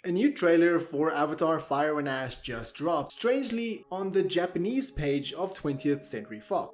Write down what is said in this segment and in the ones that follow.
A new trailer for Avatar Fire and Ash just dropped, strangely on the Japanese page of 20th Century Fox.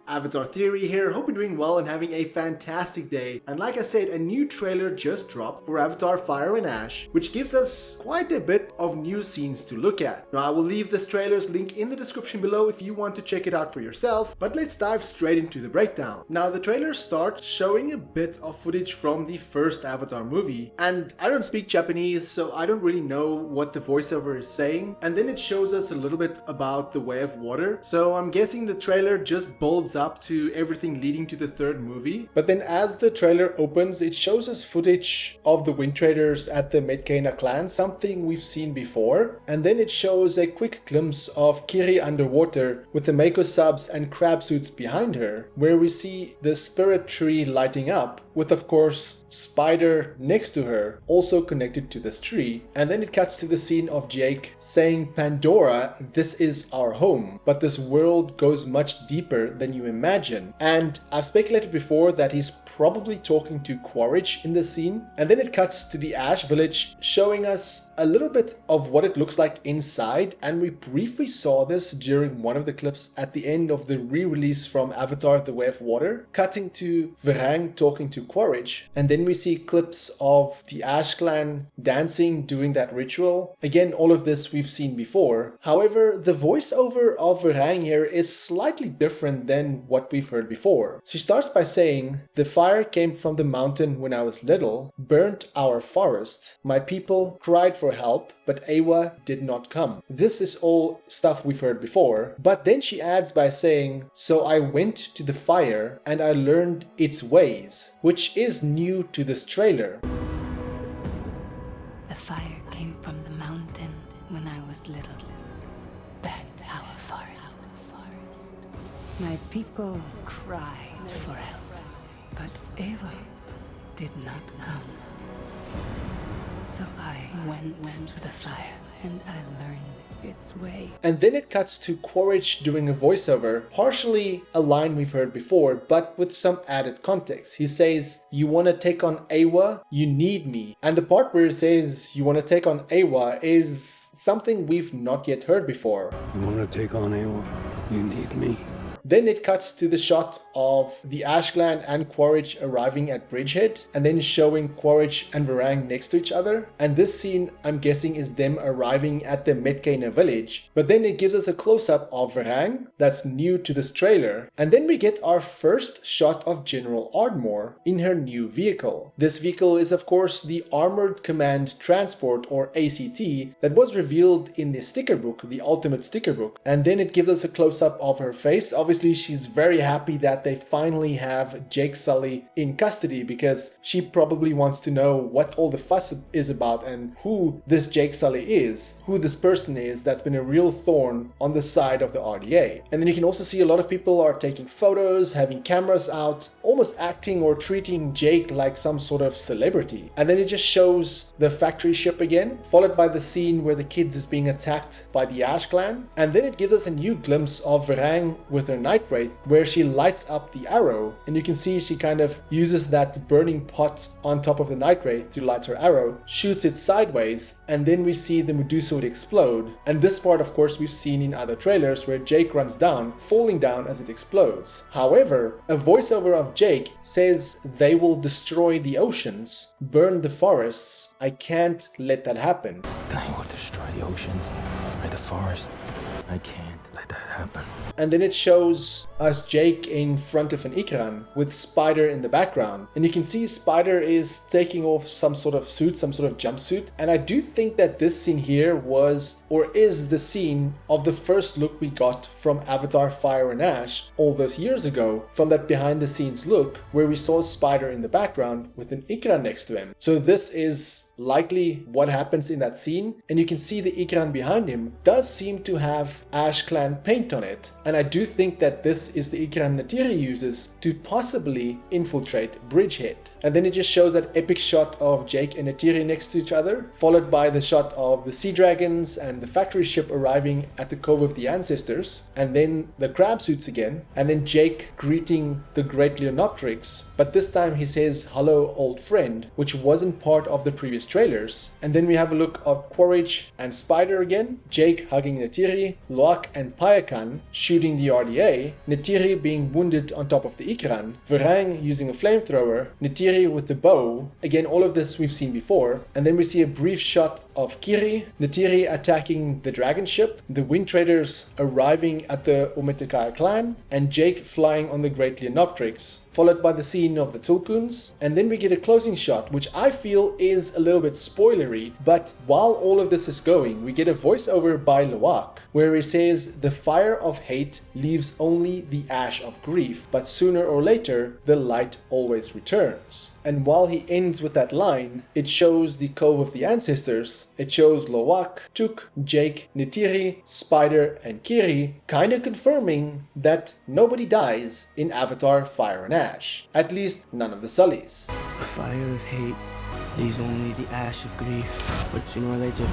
Avatar Theory here, hope you're doing well and having a fantastic day. And like I said, a new trailer just dropped for Avatar Fire and Ash, which gives us quite a bit of new scenes to look at. Now I will leave this trailer's link in the description below if you want to check it out for yourself, but let's dive straight into the breakdown. Now the trailer starts showing a bit of footage from the first Avatar movie, and I don't speak Japanese, so I don't really know what the voiceover is saying, and then it shows us a little bit about the Way of Water, so I'm guessing the trailer just builds up to everything leading to the third movie. But then as the trailer opens, it shows us footage of the Wind Traders at the Metkayina clan, something we've seen before. And then it shows a quick glimpse of Kiri underwater with the Mako subs and crab suits behind her, where we see the spirit tree lighting up, with of course Spider next to her, also connected to this tree. And then it cuts to the scene of Jake saying, "Pandora, this is our home, but this world goes much deeper than you imagine." And I've speculated before that he's probably talking to Quaritch in this scene. And then it cuts to the Ash village, showing us a little bit of what it looks like inside, and we briefly saw this during one of the clips at the end of the re-release from Avatar The Way of Water, cutting to Varang talking to Quaritch, and then we see clips of the Ash clan dancing, doing that ritual. Again, all of this we've seen before. However, the voiceover of Varang here is slightly different than what we've heard before. She starts by saying, "The fire came from the mountain when I was little, burnt our forest. My people cried for help, but Awa did not come." This is all stuff we've heard before, but then she adds by saying, "So I went to the fire and I learned its ways," which is new to this trailer. The fire came from the mountain when I was little, burnt our forest. My people cried for help, but Awa did not come. So I went to the fire and I learned its way. And then it cuts to Quaritch doing a voiceover, partially a line we've heard before, but with some added context. He says, "You want to take on Awa? You need me." And the part where he says, "You want to take on Awa," is something we've not yet heard before. "You want to take on Awa? You need me." Then it cuts to the shot of the Ash clan and Quaritch arriving at Bridgehead, and then showing Quaritch and Varang next to each other. And this scene, I'm guessing, is them arriving at the Metkayina village. But then it gives us a close-up of Varang, that's new to this trailer. And then we get our first shot of General Ardmore in her new vehicle. This vehicle is of course the Armored Command Transport, or ACT, that was revealed in the sticker book, the Ultimate sticker book. And then it gives us a close-up of her face. Obviously she's very happy that they finally have Jake Sully in custody, because she probably wants to know what all the fuss is about and who this Jake Sully is, who this person is that's been a real thorn on the side of the RDA. And then you can also see a lot of people are taking photos, having cameras out, almost acting or treating Jake like some sort of celebrity. And then it just shows the factory ship again, followed by the scene where the kids is being attacked by the Ash clan. And then it gives us a new glimpse of Varang with her Night Wraith, where she lights up the arrow, and you can see she kind of uses that burning pot on top of the Night Wraith to light her arrow, shoots it sideways, and then we see the Medusa would explode. And this part of course we've seen in other trailers, where Jake runs down, falling down as it explodes. However, a voiceover of Jake says, "They will destroy the oceans, burn the forests. I can't let that happen." "They will destroy the oceans or the forest. I can't let that happen." And then it shows us Jake in front of an Ikran with Spider in the background. And you can see Spider is taking off some sort of suit, some sort of jumpsuit. And I do think that this scene here was, or is, the scene of the first look we got from Avatar Fire and Ash all those years ago, from that behind the scenes look where we saw Spider in the background with an Ikran next to him. So this is likely what happens in that scene. And you can see the Ikran behind him does seem to have Ash clan and paint on it. And I do think that this is the Ikran Neytiri uses to possibly infiltrate Bridgehead. And then it just shows that epic shot of Jake and Neytiri next to each other, followed by the shot of the sea dragons and the factory ship arriving at the Cove of the Ancestors, and then the crab suits again, and then Jake greeting the Great Leonopteryx, but this time he says hello old friend, which wasn't part of the previous trailers. And then we have a look of Quaritch and Spider again, Jake hugging Neytiri, Loak and Payakan shooting the RDA, Neytiri being wounded on top of the Ikran, Varang using a flamethrower, Neytiri with the bow, again all of this we've seen before, and then we see a brief shot of Kiri, Neytiri attacking the dragon ship, the Wind Traders arriving at the Metkayina clan, and Jake flying on the Great Leonopteryx, followed by the scene of the Tulkuns, and then we get a closing shot which I feel is a little bit spoilery, but while all of this is going, we get a voiceover by Loak where he says the fire of hate leaves only the ash of grief, but sooner or later the light always returns. And while he ends with that line, it shows the Cove of the Ancestors, it shows Loak, Tuk, Jake, Neytiri, Spider and Kiri, kinda confirming that nobody dies in Avatar Fire and Ash, at least none of the Sullys. The fire of hate leaves only the ash of grief, but sooner or later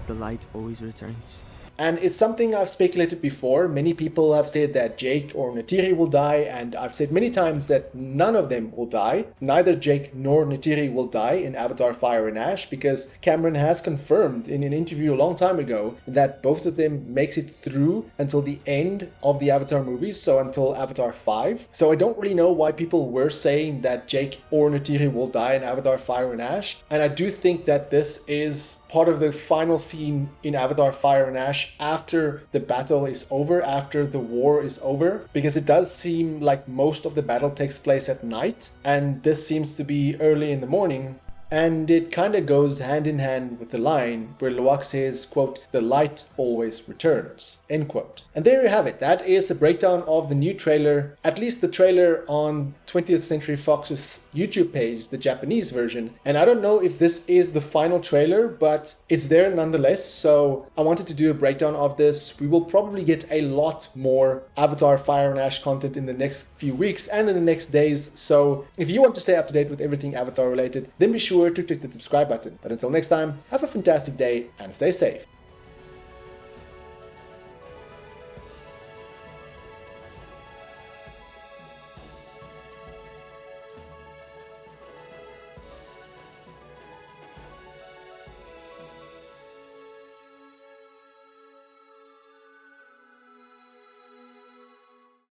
the light always returns. And it's something I've speculated before. Many people have said that Jake or Neytiri will die, and I've said many times that none of them will die. Neither Jake nor Neytiri will die in Avatar Fire and Ash, because Cameron has confirmed in an interview a long time ago that both of them makes it through until the end of the Avatar movies, so until Avatar 5. So I don't really know why people were saying that Jake or Neytiri will die in Avatar Fire and Ash. And I do think that this is part of the final scene in Avatar Fire and Ash after the battle is over, after the war is over, because it does seem like most of the battle takes place at night, and this seems to be early in the morning. And it kind of goes hand in hand with the line where Loak says, quote, "The light always returns," end quote. And there you have it. That is a breakdown of the new trailer, at least the trailer on 20th Century Fox's YouTube page, the Japanese version. And I don't know if this is the final trailer, but it's there nonetheless. So I wanted to do a breakdown of this. We will probably get a lot more Avatar Fire and Ash content in the next few weeks and in the next days. So if you want to stay up to date with everything Avatar related, then be sure to click the subscribe button. But until next time, have a fantastic day and stay safe.